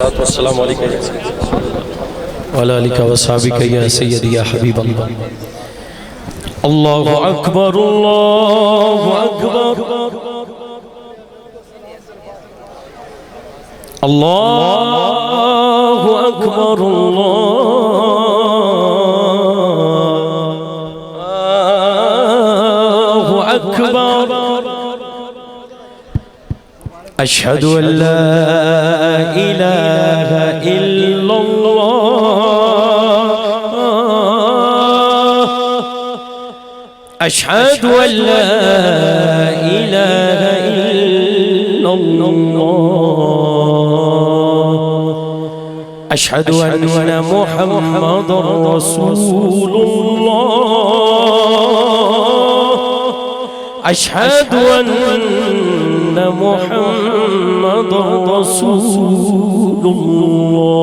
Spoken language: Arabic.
والسلام عليك وعلى آلك وصحبك يا سيدي يا حبيب الله. الله أكبر الله أكبر الله أكبر الله أكبر. أشهد أن لا إله إلا الله أشهد أن لا إله إلا الله أشهد أن محمدا رسول الله أشهد أن محمدا رسول الله.